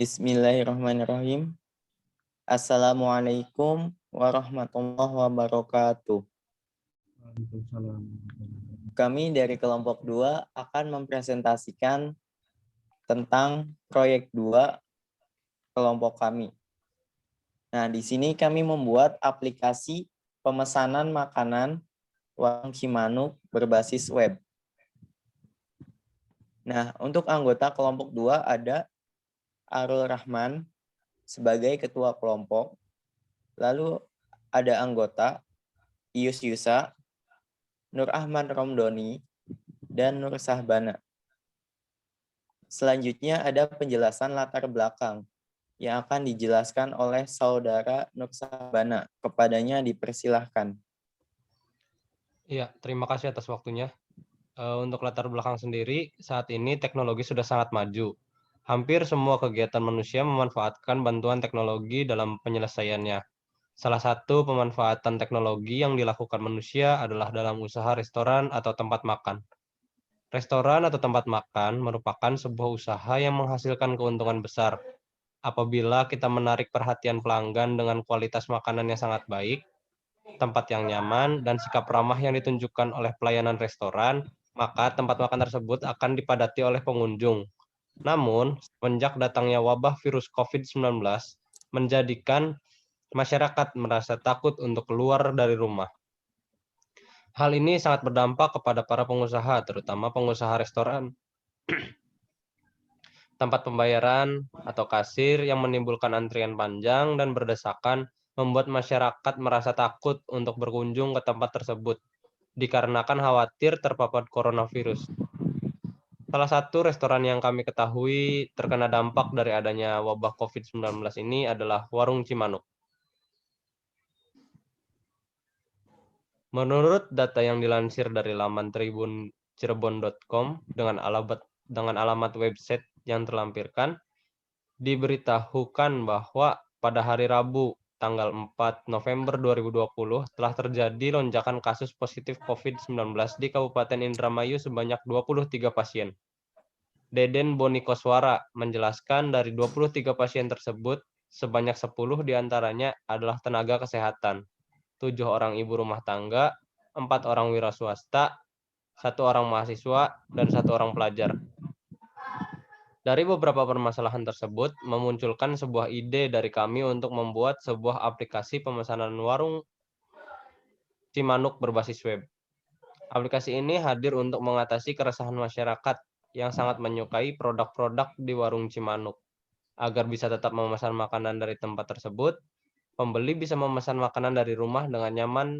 Bismillahirrahmanirrahim. Assalamualaikum warahmatullahi wabarakatuh. Waalaikumsalam. Kami dari kelompok 2 akan mempresentasikan tentang proyek 2 kelompok kami. Nah, di sini kami membuat aplikasi pemesanan makanan Warung Cimanuk berbasis web. Nah, untuk anggota kelompok 2 ada Arul Rahman sebagai ketua kelompok. Lalu ada anggota Ius Yusa, Nur Ahmad Romdoni, dan Nur Sahbana. Selanjutnya ada penjelasan latar belakang yang akan dijelaskan oleh saudara Nur Sahbana. Kepadanya dipersilahkan. Iya, terima kasih atas waktunya. Untuk latar belakang sendiri, saat ini teknologi sudah sangat maju. Hampir semua kegiatan manusia memanfaatkan bantuan teknologi dalam penyelesaiannya. Salah satu pemanfaatan teknologi yang dilakukan manusia adalah dalam usaha restoran atau tempat makan. Restoran atau tempat makan merupakan sebuah usaha yang menghasilkan keuntungan besar. Apabila kita menarik perhatian pelanggan dengan kualitas makanan yang sangat baik, tempat yang nyaman, dan sikap ramah yang ditunjukkan oleh pelayanan restoran, maka tempat makan tersebut akan dipadati oleh pengunjung. Namun, semenjak datangnya wabah virus COVID-19 menjadikan masyarakat merasa takut untuk keluar dari rumah. Hal ini sangat berdampak kepada para pengusaha, terutama pengusaha restoran, tempat pembayaran, atau kasir yang menimbulkan antrian panjang dan berdesakan, membuat masyarakat merasa takut untuk berkunjung ke tempat tersebut, dikarenakan khawatir terpapar coronavirus. Salah satu restoran yang kami ketahui terkena dampak dari adanya wabah COVID-19 ini adalah Warung Cimanuk. Menurut data yang dilansir dari laman tribun.cirebon.com dengan alamat website yang terlampirkan, diberitahukan bahwa pada hari Rabu, tanggal 4 November 2020, telah terjadi lonjakan kasus positif COVID-19 di Kabupaten Indramayu sebanyak 23 pasien. Deden Boni Koswara menjelaskan dari 23 pasien tersebut, sebanyak 10 diantaranya adalah tenaga kesehatan, 7 orang ibu rumah tangga, 4 orang wira swasta, 1 orang mahasiswa, dan 1 orang pelajar. Dari beberapa permasalahan tersebut, memunculkan sebuah ide dari kami untuk membuat sebuah aplikasi pemesanan warung Cimanuk berbasis web. Aplikasi ini hadir untuk mengatasi keresahan masyarakat yang sangat menyukai produk-produk di warung Cimanuk. Agar bisa tetap memesan makanan dari tempat tersebut, pembeli bisa memesan makanan dari rumah dengan nyaman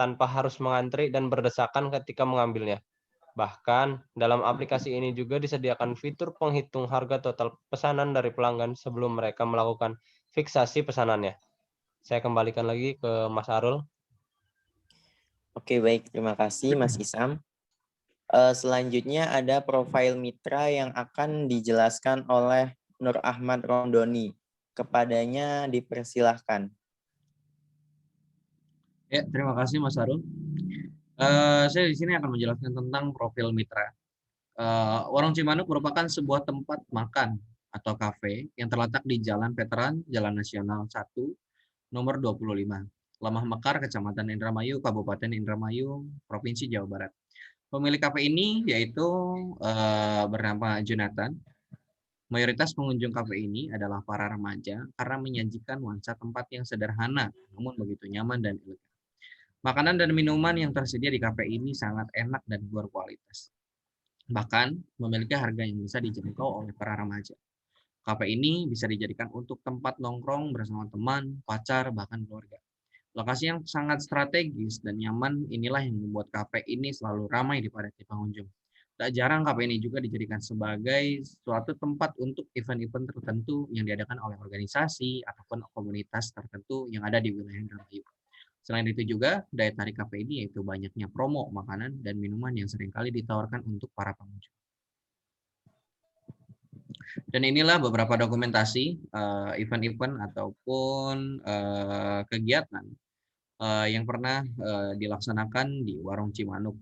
tanpa harus mengantri dan berdesakan ketika mengambilnya. Bahkan, dalam aplikasi ini juga disediakan fitur penghitung harga total pesanan dari pelanggan sebelum mereka melakukan fiksasi pesanannya. Saya kembalikan lagi ke Mas Arul. Oke, baik. Terima kasih, Mas Isam. Selanjutnya ada profil mitra yang akan dijelaskan oleh Nur Ahmad Romdoni. Kepadanya dipersilahkan. Ya, terima kasih Mas Arul. Saya di sini akan menjelaskan tentang profil mitra. Warung Cimanuk merupakan sebuah tempat makan atau kafe yang terletak di Jalan Veteran, Jalan Nasional 1, nomor 25, Lemah Mekar, Kecamatan Indramayu, Kabupaten Indramayu, Provinsi Jawa Barat. Pemilik kafe ini yaitu bernama Jonathan. Mayoritas pengunjung kafe ini adalah para remaja karena menyajikan nuansa tempat yang sederhana, namun begitu nyaman dan elegan. Makanan dan minuman yang tersedia di kafe ini sangat enak dan berkualitas. Bahkan memiliki harga yang bisa dijangkau oleh para remaja. Kafe ini bisa dijadikan untuk tempat nongkrong bersama teman, pacar, bahkan keluarga. Lokasi yang sangat strategis dan nyaman inilah yang membuat kafe ini selalu ramai dipadati pengunjung. Tak jarang kafe ini juga dijadikan sebagai suatu tempat untuk event-event tertentu yang diadakan oleh organisasi ataupun komunitas tertentu yang ada di wilayah Indramayu. Selain itu juga, daya tarik kafe ini yaitu banyaknya promo makanan dan minuman yang seringkali ditawarkan untuk para pengunjung. Dan inilah beberapa dokumentasi event-event ataupun kegiatan yang pernah dilaksanakan di Warung Cimanuk.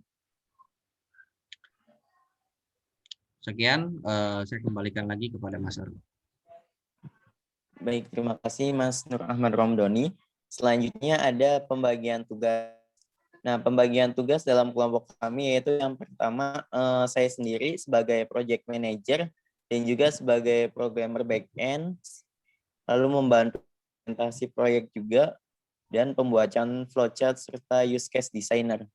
Sekian, saya kembalikan lagi kepada Mas Arul. Baik, terima kasih Mas Nur Ahmad Romdoni. Selanjutnya ada pembagian tugas. Nah, pembagian tugas dalam kelompok kami yaitu yang pertama saya sendiri sebagai project manager dan juga sebagai programmer back-end, lalu membantu implementasi proyek juga dan pembuatan flowchart serta use case designer.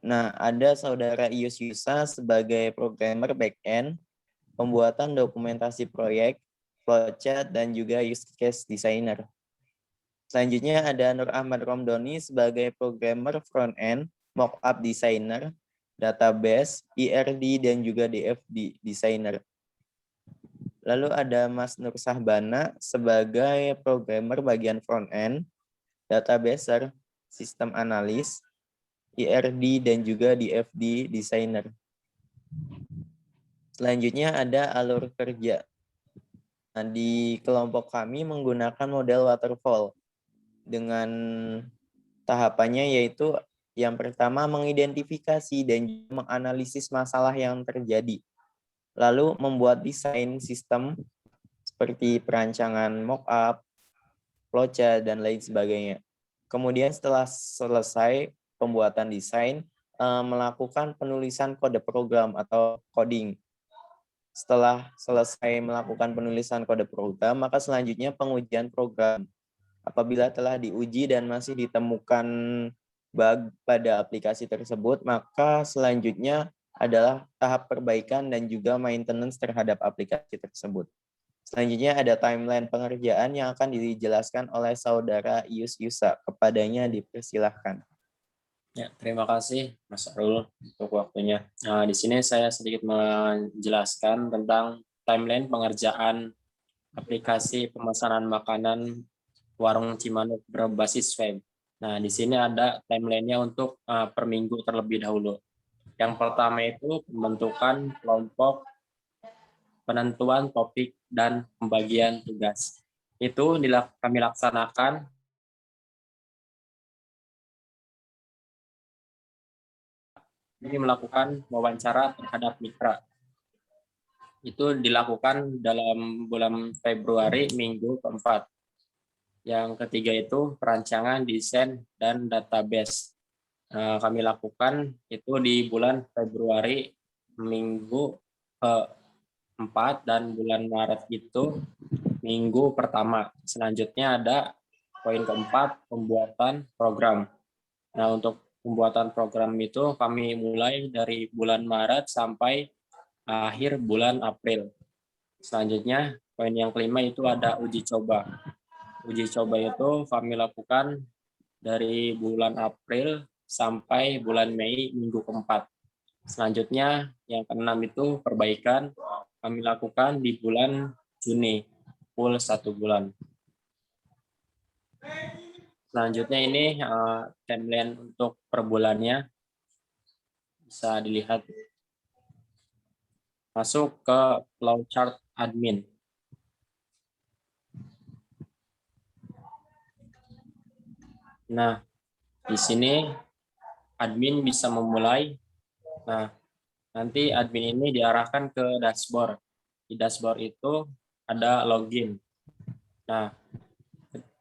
Nah, ada saudara Ius Yusa sebagai programmer back-end, pembuatan dokumentasi proyek, flowchart, dan juga use case designer. Selanjutnya ada Nur Ahmad Romdoni sebagai programmer front-end, mockup designer, database, ERD, dan juga DFD designer. Lalu ada Mas Nur Sahbana sebagai programmer bagian front-end, databaser, sistem analis, ERD, dan juga DFD designer. Selanjutnya ada alur kerja. Nah, di kelompok kami menggunakan model waterfall dengan tahapannya yaitu yang pertama mengidentifikasi dan menganalisis masalah yang terjadi. Lalu membuat desain sistem seperti perancangan mockup, flowchart, dan lain sebagainya. Kemudian setelah selesai pembuatan desain, melakukan penulisan kode program atau coding. Setelah selesai melakukan penulisan kode program, maka selanjutnya pengujian program. Apabila telah diuji dan masih ditemukan bug pada aplikasi tersebut, maka selanjutnya adalah tahap perbaikan dan juga maintenance terhadap aplikasi tersebut. Selanjutnya ada timeline pengerjaan yang akan dijelaskan oleh saudara Ius Yusa. Kepadanya dipersilahkan. Ya, terima kasih Mas Arul untuk waktunya. Nah, di sini saya sedikit menjelaskan tentang timeline pengerjaan aplikasi pemesanan makanan warung Cimanuk berbasis web. Nah, di sini ada timelinenya untuk per minggu terlebih dahulu. Yang pertama itu pembentukan kelompok, penentuan topik, dan pembagian tugas. Itu kami laksanakan ini melakukan wawancara terhadap mitra. Itu dilakukan dalam bulan Februari minggu keempat. Yang ketiga itu perancangan desain dan database. Kami lakukan itu di bulan Februari minggu keempat dan bulan Maret itu minggu pertama. Selanjutnya ada poin keempat, pembuatan program. Nah, untuk pembuatan program itu kami mulai dari bulan Maret sampai akhir bulan April. Selanjutnya, poin yang kelima itu ada uji coba. Uji coba itu kami lakukan dari bulan April sampai bulan Mei minggu keempat. Selanjutnya, yang keenam itu perbaikan kami lakukan di bulan Juni, full 1 bulan. Selanjutnya ini timeline untuk per bulannya bisa dilihat. Masuk ke flowchart admin. Nah, di sini admin bisa memulai. Nah, nanti admin ini diarahkan ke dashboard. Di dashboard itu ada login. Nah,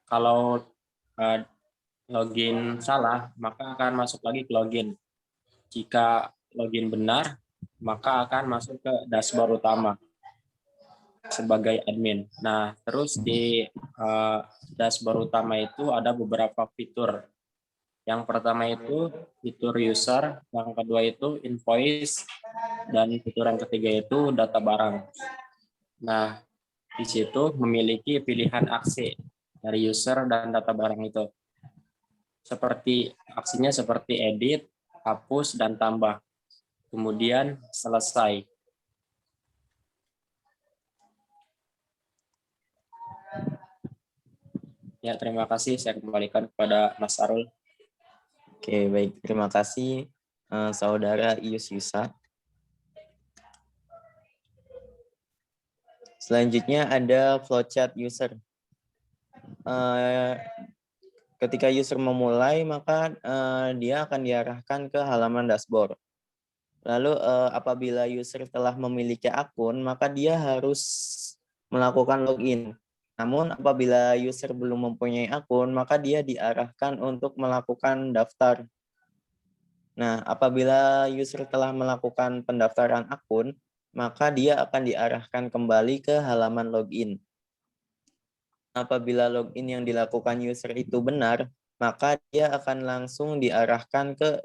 kalau login salah, maka akan masuk lagi ke login. Jika login benar, maka akan masuk ke dashboard utama sebagai admin. Nah, terus di dashboard utama itu ada beberapa fitur. Yang pertama itu fitur user, yang kedua itu invoice, dan fitur yang ketiga itu data barang. Nah, di situ memiliki pilihan aksi dari user dan data barang itu. Seperti aksinya seperti edit, hapus, dan tambah. Kemudian selesai. Ya, terima kasih. Saya kembalikan kepada Mas Arul. Oke, baik. Terima kasih saudara Ius Yusa. Selanjutnya ada flowchart user. Ketika user memulai, maka dia akan diarahkan ke halaman dashboard. Lalu apabila user telah memiliki akun, maka dia harus melakukan login. Namun apabila user belum mempunyai akun, maka dia diarahkan untuk melakukan daftar. Nah, apabila user telah melakukan pendaftaran akun, maka dia akan diarahkan kembali ke halaman login. Apabila login yang dilakukan user itu benar, maka dia akan langsung diarahkan ke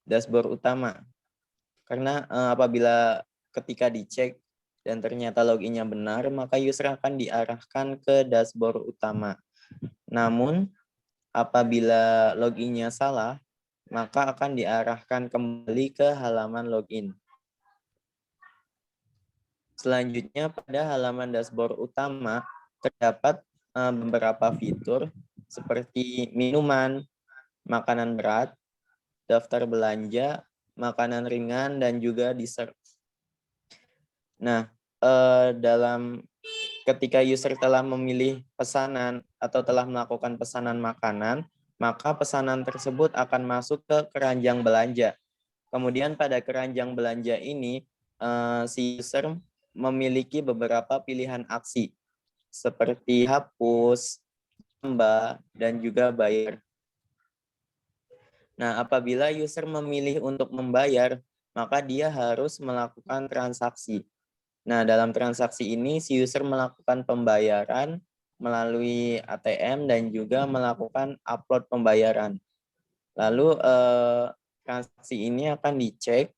dashboard utama. Karena apabila ketika dicek dan ternyata loginnya benar, maka user akan diarahkan ke dashboard utama. Namun, apabila loginnya salah, maka akan diarahkan kembali ke halaman login. Selanjutnya, pada halaman dashboard utama, terdapat beberapa fitur seperti minuman, makanan berat, daftar belanja, makanan ringan, dan juga dessert. Nah, ketika user telah memilih pesanan atau telah melakukan pesanan makanan, maka pesanan tersebut akan masuk ke keranjang belanja. Kemudian pada keranjang belanja ini, si user memiliki beberapa pilihan aksi, seperti hapus, tambah, dan juga bayar. Nah, apabila user memilih untuk membayar, maka dia harus melakukan transaksi. Nah, dalam transaksi ini si user melakukan pembayaran melalui ATM dan juga melakukan upload pembayaran. Lalu transaksi ini akan dicek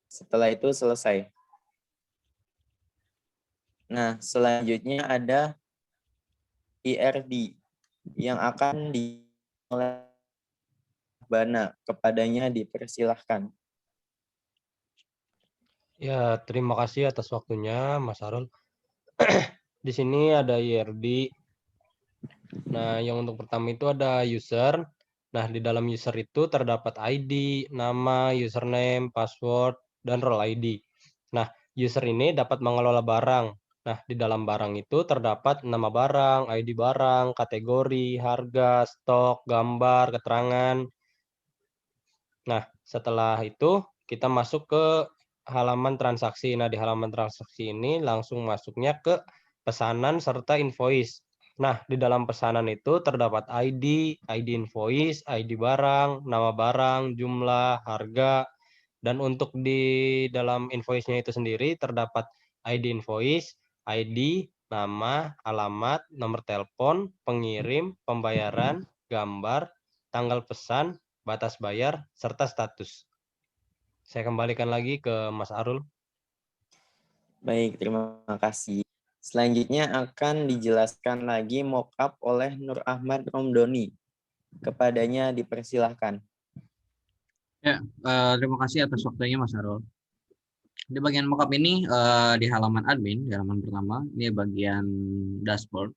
setelah itu selesai. Nah, selanjutnya ada IRD yang akan oleh Bana, kepadanya dipersilahkan. Ya, terima kasih atas waktunya, Mas Arul. Di sini ada IRD. Nah, yang untuk pertama itu ada user. Nah, di dalam user itu terdapat ID, nama, username, password, dan role ID. Nah, user ini dapat mengelola barang. Nah, di dalam barang itu terdapat nama barang, ID barang, kategori, harga, stok, gambar, keterangan. Nah, setelah itu kita masuk ke halaman transaksi. Nah, di halaman transaksi ini langsung masuknya ke pesanan serta invoice. Nah, di dalam pesanan itu terdapat ID, ID invoice, ID barang, nama barang, jumlah, harga, dan untuk di dalam invoice-nya itu sendiri terdapat ID invoice, ID, nama, alamat, nomor telepon, pengirim, pembayaran, gambar, tanggal pesan, batas bayar, serta status. Saya kembalikan lagi ke Mas Arul. Baik, terima kasih. Selanjutnya akan dijelaskan lagi mockup oleh Nur Ahmad Romdoni. Kepadanya dipersilahkan. Ya, terima kasih atas waktunya Mas Arul. Di bagian mockup ini di halaman admin, di halaman pertama, ini bagian dashboard.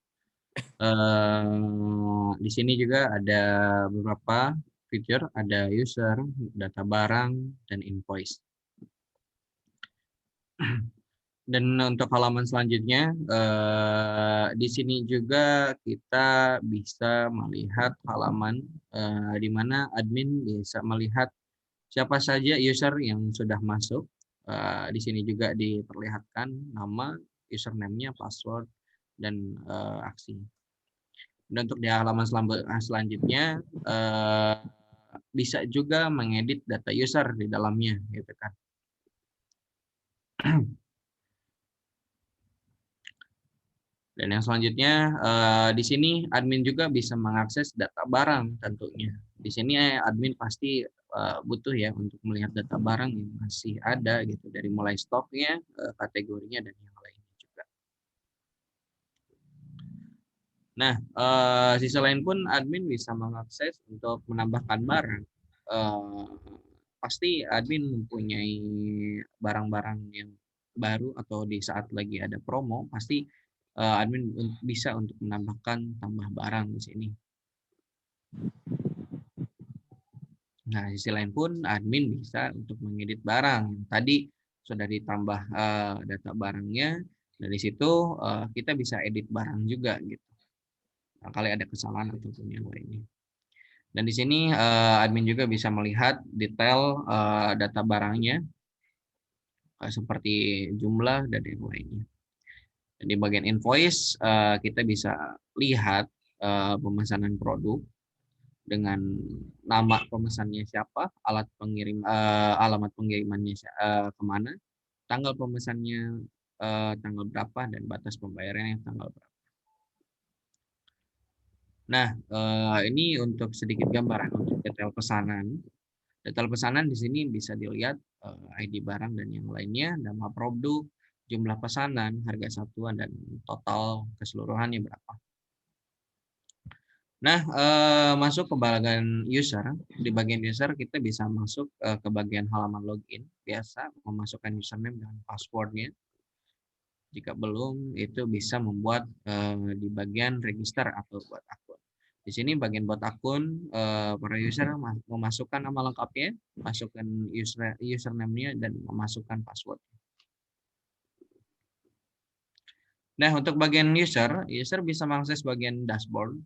Di sini juga ada beberapa fitur, ada user, data barang, dan invoice. Dan untuk halaman selanjutnya, di sini juga kita bisa melihat halaman di mana admin bisa melihat siapa saja user yang sudah masuk. Di sini juga diperlihatkan nama, username-nya, password, dan aksi. Dan untuk di halaman selanjutnya bisa juga mengedit data user di dalamnya, gitu kan. Dan yang selanjutnya di sini admin juga bisa mengakses data barang tentunya. Di sini admin pasti butuh ya untuk melihat data barang yang masih ada gitu, dari mulai stoknya, kategorinya, dan yang lainnya juga. Nah, sisi lain pun admin bisa mengakses untuk menambahkan barang. Pasti admin mempunyai barang-barang yang baru atau di saat lagi ada promo, pasti admin bisa untuk menambahkan tambah barang di sini. Nah, sisi lain pun admin bisa untuk mengedit barang. Tadi sudah ditambah data barangnya, dari situ kita bisa edit barang juga gitu. Nah, kali ada kesalahan ataupun yang lainnya. Dan di sini admin juga bisa melihat detail data barangnya seperti jumlah dan yang lainnya. Di bagian invoice kita bisa lihat pemesanan produk dengan nama pemesannya siapa, alamat pengirimannya kemana, tanggal pemesannya tanggal berapa, dan batas pembayarannya tanggal berapa. Nah, ini untuk sedikit gambaran untuk detail pesanan. Detail pesanan di sini bisa dilihat ID barang dan yang lainnya, nama produk, jumlah pesanan, harga satuan, dan total keseluruhannya berapa. Nah, masuk ke bagian user. Di bagian user kita bisa masuk ke bagian halaman login. Biasa memasukkan username dan passwordnya. Jika belum, itu bisa membuat di bagian register atau buat akun. Di sini bagian buat akun, para user memasukkan nama lengkapnya, masukkan username-nya, dan memasukkan password. Nah, untuk bagian user bisa mengakses bagian dashboard.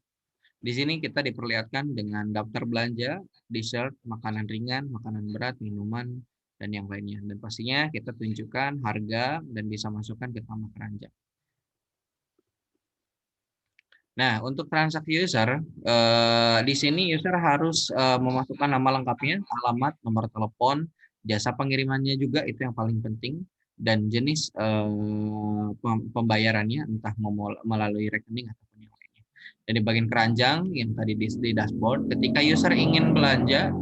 Di sini kita diperlihatkan dengan daftar belanja, dessert, makanan ringan, makanan berat, minuman, dan yang lainnya. Dan pastinya kita tunjukkan harga dan bisa masukkan ke tambah keranjang. Nah, untuk transaksi user, di sini user harus memasukkan nama lengkapnya, alamat, nomor telepon, jasa pengirimannya juga itu yang paling penting, dan jenis pembayarannya, entah melalui rekening ataupun yang lainnya. Dan di bagian keranjang yang tadi di dashboard, ketika user ingin belanja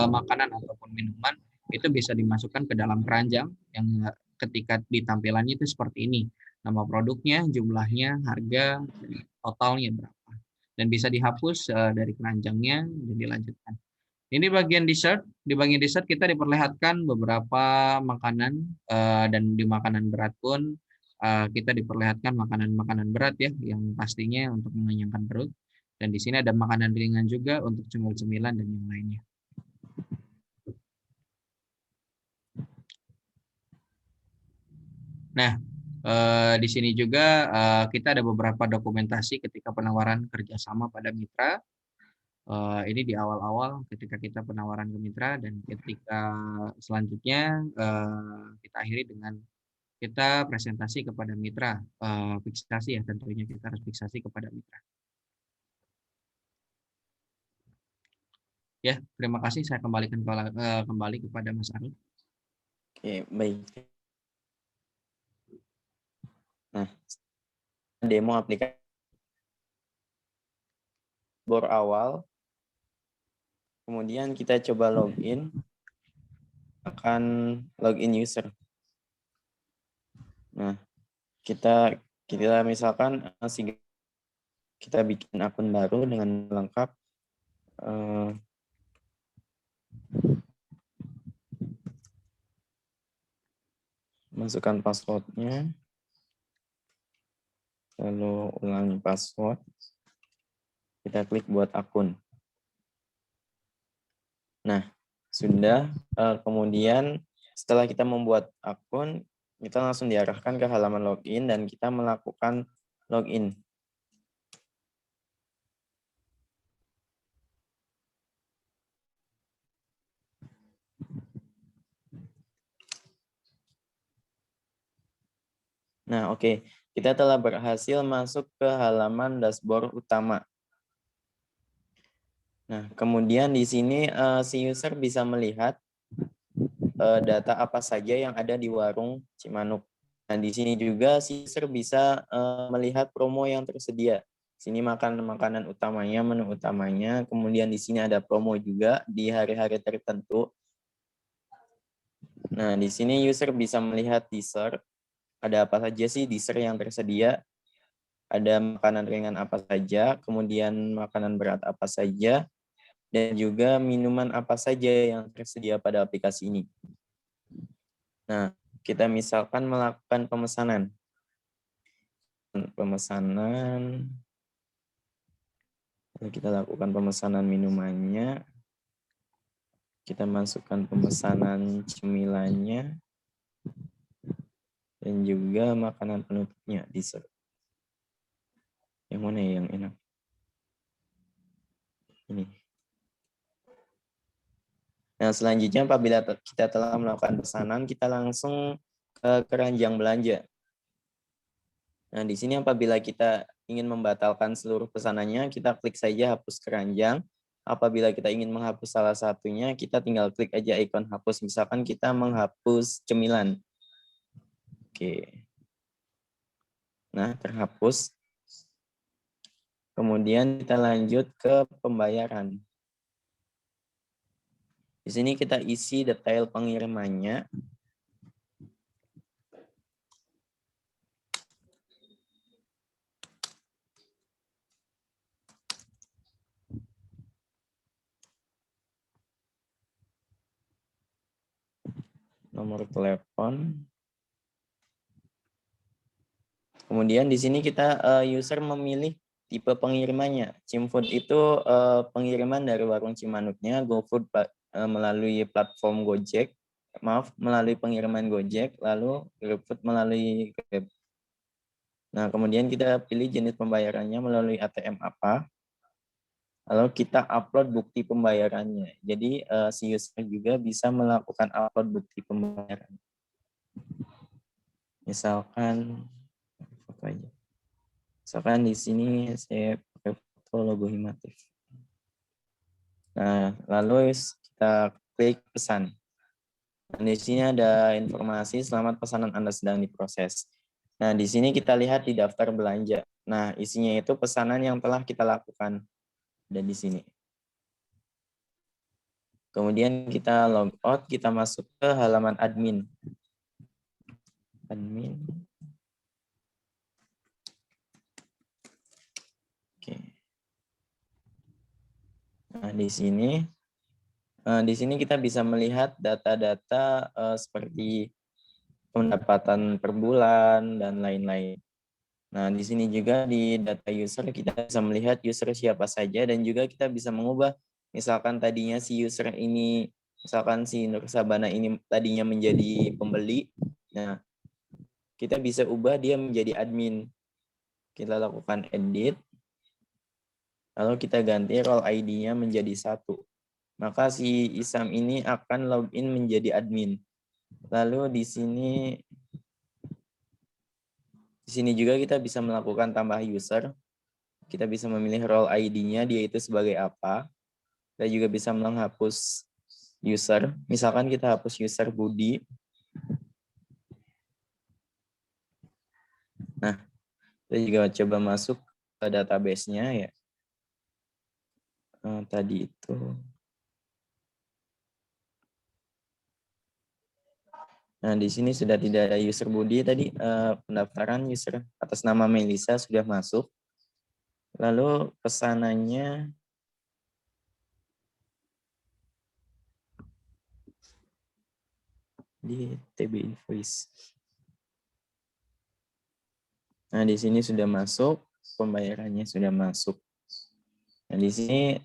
makanan ataupun minuman, itu bisa dimasukkan ke dalam keranjang yang ketika di tampilannya itu seperti ini. Nama produknya, jumlahnya, harga, totalnya berapa. Dan bisa dihapus dari keranjangnya dan dilanjutkan. Ini bagian dessert. Di bagian dessert kita diperlihatkan beberapa makanan dan di makanan berat pun kita diperlihatkan makanan-makanan berat ya yang pastinya untuk mengenyangkan perut. Dan di sini ada makanan ringan juga untuk cemil-cemilan dan yang lainnya. Nah, di sini juga kita ada beberapa dokumentasi ketika penawaran kerjasama pada mitra. Ini di awal-awal ketika kita penawaran ke mitra, dan ketika selanjutnya kita akhiri dengan kita presentasi kepada mitra, fiksasi ya, tentunya kita harus fiksasi kepada mitra. Ya, terima kasih. Saya kembalikan kembali kepada Mas Arul. Oke, baik. Nah, demo aplikasi dashboard awal, kemudian kita coba login, akan login user. Nah, kita misalkan kita bikin akun baru dengan lengkap, masukkan passwordnya, lalu ulangi password, kita klik buat akun. Nah, sudah. Kemudian setelah kita membuat akun, kita langsung diarahkan ke halaman login dan kita melakukan login. Nah, oke. Kita telah berhasil masuk ke halaman dashboard utama. Nah, kemudian di sini si user bisa melihat data apa saja yang ada di warung Cimanuk. Nah, di sini juga si user bisa melihat promo yang tersedia. Sini makanan utamanya, menu utamanya. Kemudian di sini ada promo juga di hari-hari tertentu. Nah, di sini user bisa melihat dessert. Ada apa saja sih dessert yang tersedia? Ada makanan ringan apa saja, kemudian makanan berat apa saja, dan juga minuman apa saja yang tersedia pada aplikasi ini. Nah, kita misalkan melakukan pemesanan. Kita lakukan pemesanan minumannya. Kita masukkan pemesanan cemilannya. Dan juga makanan penutupnya, dessert. Yang mana yang enak? Ini. Nah, selanjutnya apabila kita telah melakukan pesanan, kita langsung ke keranjang belanja. Nah, di sini apabila kita ingin membatalkan seluruh pesanannya, kita klik saja hapus keranjang. Apabila kita ingin menghapus salah satunya, kita tinggal klik aja ikon hapus. Misalkan kita menghapus cemilan. Oke. Nah, terhapus. Kemudian kita lanjut ke pembayaran. Di sini kita isi detail pengirimannya. Nomor telepon. Kemudian di sini kita user memilih tipe pengirimannya. Cimfood itu pengiriman dari warung Cimanuknya, GoFood melalui platform Gojek, melalui pengiriman Gojek, lalu GrabFood melalui Grab. Nah, kemudian kita pilih jenis pembayarannya melalui ATM apa, lalu kita upload bukti pembayarannya. Jadi si user juga bisa melakukan upload bukti pembayaran. Misalkan foto aja. Misalkan di sini saya pakai foto logo Himatif. Nah, lalu kita klik pesan. Dan di sini ada informasi selamat pesanan Anda sedang diproses. Nah, di sini kita lihat di daftar belanja. Nah, isinya itu pesanan yang telah kita lakukan. Ada di sini. Kemudian kita log out, kita masuk ke halaman admin. Admin. Oke. Nah, di sini kita bisa melihat data-data seperti pendapatan per bulan dan lain-lain. Nah, di sini juga di data user kita bisa melihat user siapa saja dan juga kita bisa mengubah, misalkan tadinya si user ini, misalkan si Nur Sabana ini tadinya menjadi pembeli. Nah, kita bisa ubah dia menjadi admin. Kita lakukan edit. Lalu kita ganti role ID-nya menjadi 1. Maka si Isam ini akan login menjadi admin. Lalu di sini juga kita bisa melakukan tambah user. Kita bisa memilih role ID-nya dia itu sebagai apa. Kita juga bisa menghapus user. Misalkan kita hapus user Budi. Nah, kita juga coba masuk ke database-nya ya. Tadi itu. Nah, di sini sudah tidak ada user Budi tadi, pendaftaran user atas nama Melisa sudah masuk. Lalu pesanannya di TB Invoice. Nah, di sini sudah masuk, pembayarannya sudah masuk. Nah, di sini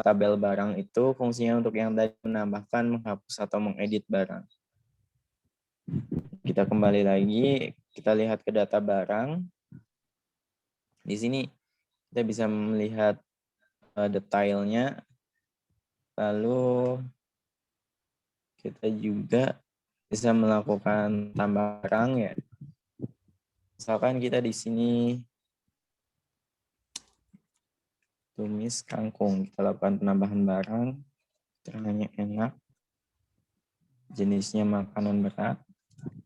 tabel barang itu fungsinya untuk yang tadi menambahkan, menghapus atau mengedit barang. Kita kembali lagi, kita lihat ke data barang. Di sini kita bisa melihat detailnya. Lalu kita juga bisa melakukan tambah barang ya. Misalkan kita di sini tumis kangkung, kita lakukan penambahan barang, terangnya enak, jenisnya makanan berat,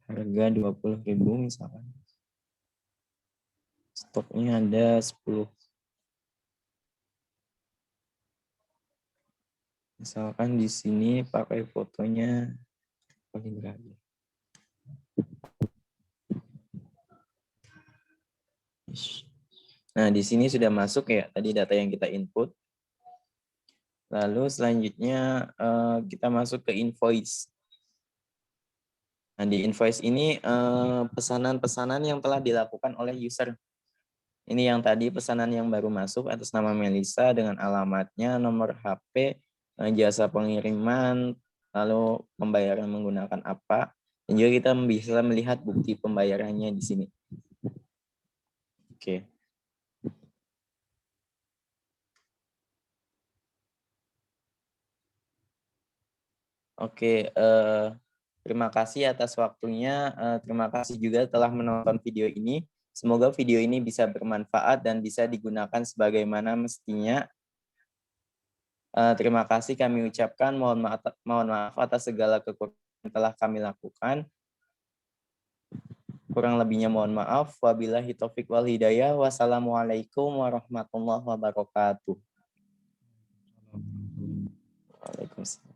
harga 20.000 misalkan. Stoknya ada 10. Misalkan di sini pakai fotonya paling berharga. Nah, di sini sudah masuk ya tadi data yang kita input. Lalu selanjutnya kita masuk ke invoice. Nah, di invoice ini pesanan-pesanan yang telah dilakukan oleh user. Ini yang tadi pesanan yang baru masuk atas nama Melisa dengan alamatnya, nomor HP, jasa pengiriman, lalu pembayaran menggunakan apa. Dan juga kita bisa melihat bukti pembayarannya di sini. Oke. Oke, terima kasih atas waktunya. Terima kasih juga telah menonton video ini. Semoga video ini bisa bermanfaat dan bisa digunakan sebagaimana mestinya. Terima kasih kami ucapkan. Mohon maaf atas segala kekurangan yang telah kami lakukan. Kurang lebihnya mohon maaf. Wabillahi taufik wal hidayah. Wassalamualaikum warahmatullahi wabarakatuh. Waalaikumsalam.